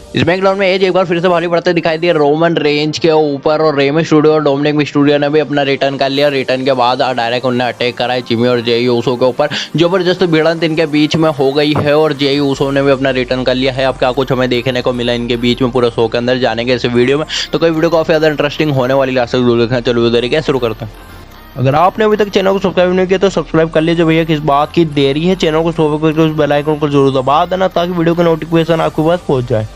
SmackDown में as एक बार फिर से भारी पड़ते दिखाई दिए रोमन रेंज के ऊपर, और रेमे स्टूडियो और डोमिनिक मिस्टूडियो ने भी अपना रिटर्न कर लिया। रिटर्न के बाद डायरेक्ट उन्हें अटैक करा है जिमी और जेई ऊसो के ऊपर। जबरदस्त भिड़ंत इनके बीच में हो गई है और जेई ऊसो ने भी अपना रिटर्न कर लिया है। अब क्या कुछ हमें देखने को मिला इनके बीच में पूरे शो के अंदर जानेंगे इस वीडियो में। तो कोई वीडियो काफी ज्यादा इंटरेस्टिंग होने वाली, लास्ट तक जरूर देखना। चलो वीडियो देखिए, शुरू करते हैं। अगर आपने अभी तक चैनल को सब्सक्राइब नहीं किया तो सब्सक्राइब कर लीजिए भैया, किस बात की देरी है। चैनल को सब्सक्राइब करके उस बेल आइकन को जरूर दबा देना ताकि वीडियो का नोटिफिकेशन आपके पास पहुंच जाए।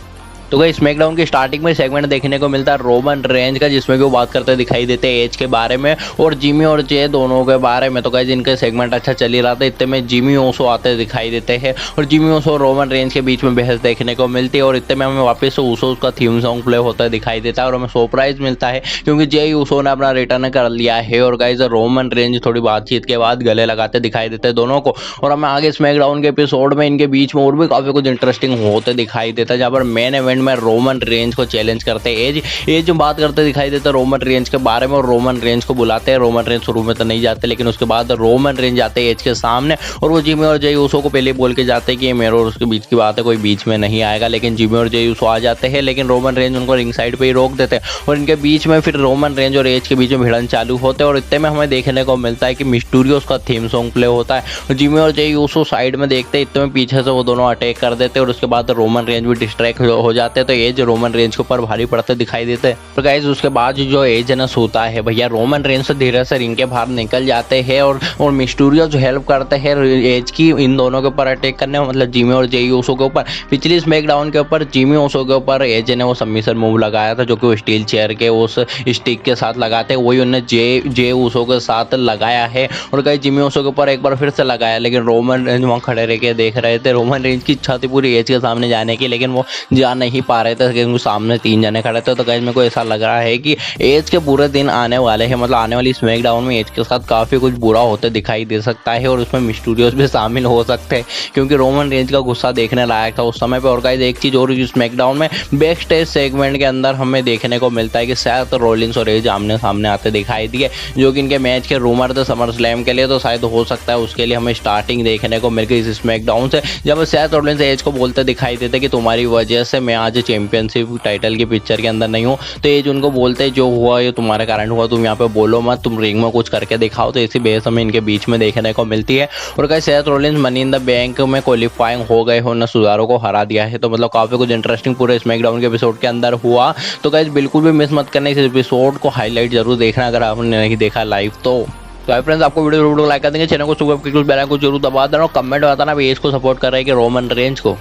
तो गाइस स्मैकडाउन की स्टार्टिंग में सेगमेंट देखने को मिलता है रोमन रेंज का, जिसमें कि वो बात करते दिखाई देते हैं एज के बारे में और जिमी और जे दोनों के बारे में। तो गाइस इनका सेगमेंट अच्छा चल ही रहा था, इतने में जिमी ओसो आते दिखाई देते हैं और जिमी ओसो और रोमन रेंज के बीच में बहस देखने को मिलती है। और इतने में हमें वापस से ऊसो का थीम सॉन्ग प्ले होता दिखाई देता है और हमें सरप्राइज मिलता है क्योंकि जे ऊसो ने अपना रिटर्न कर लिया है। और गाइस रोमन रेंज थोड़ी बातचीत के बाद गले लगाते दिखाई देते हैं दोनों को। और हमें आगे स्मैकडाउन के एपिसोड में इनके बीच में और भी काफी कुछ इंटरेस्टिंग होते दिखाई देता है, जहाँ पर मेन इवेंट में रोमन रेंज को चैलेंज करते हैं एज बात करते दिखाई देते हैं रोमन रेंज के बारे में और रोमन रेंज को बुलाते हैं। रोमन रेंज शुरू में तो नहीं जाते, लेकिन उसके बाद रोमन रेंज जाते हैं एज के सामने और वो जिमी और जय ऊसो को पहले बोल के जाते हैं कि ये मेरे और उसके बीच की बात है, कोई बीच में नहीं आएगा। लेकिन जिमी और जय ऊसो आ जाते हैं, लेकिन रोमन रेंज उनको रिंग साइड पे ही रोक देते हैं और इनके बीच में फिर रोमन रेंज और एज के बीच में भिड़न चालू होते हैं। और इतने में हमें देखने को मिलता है कि मिस्टूरियोस का थीम सॉन्ग प्ले होता है और जिमी और जय ऊसो साइड में देखते हैं, इतने में पीछे से वो दोनों अटैक कर देते हैं और उसके बाद रोमन रेंज भी डिस्ट्रैक्ट हो जाते हैं। तो एज रोमन रेंज के ऊपर भारी पड़ते दिखाई देते हैं। तो गाइस उसके बाद जो एज न सोता है भैया, रोमन रेंज से धीरे से रिंग के बाहर निकल जाते हैं और मिस्टूरियो जो हेल्प करते हैं एज की इन दोनों के ऊपर अटैक करने में, मतलब जिमी और जेई ऊसो के ऊपर। पिछली स्मैकडाउन के ऊपर जिमी ऊसो के ऊपर एज ने वो सबमिशन मूव लगाया था जो कि वो स्टील चेयर के उस स्टिक के साथ लगाते, वही उन्हें जे ऊसो के साथ लगाया है। और गाइस जिमी ऊसो के ऊपर एक बार फिर से लगाया, लेकिन रोमन रेंज वहाँ खड़े रह के देख रहे थे। रोमन रेंज की इच्छा थी पूरी एज के सामने जाने की, लेकिन वो जा नहीं पा रहे थे क्योंकि सामने 3 जने खड़े थे। तो गाइस मेरे को ऐसा लग रहा है कि एज के पूरे दिन आने वाले हैं, मतलब आने वाली स्मैकडाउन में एज के साथ काफी कुछ बुरा होते दिखाई दे सकता है और उसमें मिस्टूरियोस भी शामिल हो सकते हैं क्योंकि रोमन रेंज का गुस्सा देखने लायक था उस समय पे। और गाइस एक चीज और स्मैकडाउन में बैक स्टेज सेगमेंट के अंदर हमें देखने को मिलता है कि शायद रोलिंस और एज आमने सामने आते दिखाई दिए, जो कि इनके मैच के रूमर थे समर स्लैम के लिए। तो शायद हो सकता है उसके लिए हमें स्टार्टिंग देखने को मिल गई इस स्मैकडाउन से, जब शायद रोलिंस एज को बोलते दिखाई देते कि तुम्हारी वजह से मैं आज चैंपियनशिप टाइटल की पिक्चर के अंदर नहीं हूँ। तो एज उनको बोलते जो हुआ ये तुम्हारे कारण हुआ, तुम यहाँ पे बोलो मत, तुम रिंग में कुछ करके दिखाओ। तो इसी बेस हमें इनके बीच में देखने को मिलती है। और guys Seth Rollins money in the bank में क्वालिफाइंग हो गए हो, सुजारो को हरा दिया है। तो मतलब काफी कुछ इंटरेस्टिंग पूरे स्मैकडाउन के एपिसोड के अंदर हुआ। तो गाइस बिल्कुल भी मिस मत करना इस एपिसोड को, हाईलाइट जरूर देखना अगर आपने नहीं देखा लाइव। तो फ्रेंड्स आपको वीडियो लाइक कर देंगे, चैनल को सब्सक्राइब करके बेल आइकन को जरूर दबा देना और कमेंट बताना भी इसको सपोर्ट कर रहे हैं कि रोमन रेंज को।